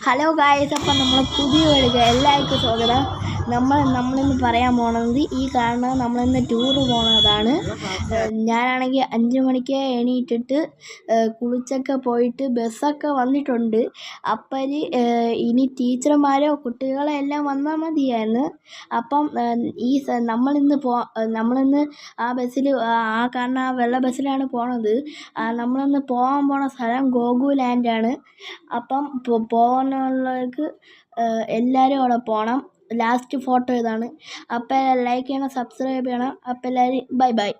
Hello guys, അപ്പം നമ്മൾ പുതിയ വീഡിയോ എല്ലാവർക്കും സ്വാഗതം. നമ്മളിന്ന് പറയാൻ പോണത് ഈ കാണുന്നത് നമ്മളിന്ന് ടൂറ് പോണതാണ്. ഞാനാണെങ്കിൽ 5 മണിക്ക് എണീറ്റിട്ട് കുളിച്ചൊക്കെ പോയിട്ട് ബസ്സൊക്കെ വന്നിട്ടുണ്ട്. അപ്പം ഇനി ടീച്ചർമാരോ കുട്ടികളോ എല്ലാം വന്നാൽ മതിയായിരുന്നു. അപ്പം നമ്മളിന്ന് ആ ബസ്സിൽ ആ കാണുന്ന ആ വെള്ള ബസ്സിലാണ് പോണത്. നമ്മളിന്ന് പോകാൻ സ്ഥലം ഗോകുലാൻഡാണ്. അപ്പം പോകാനുള്ളവർക്ക് എല്ലാവരും അവിടെ പോകണം. ലാസ്റ്റ് ഫോട്ടോ ഇതാണ്. അപ്പം ലൈക്ക് ചെയ്യണം, സബ്സ്ക്രൈബ് ചെയ്യണം. അപ്പം എല്ലാവരും ബൈ ബൈ.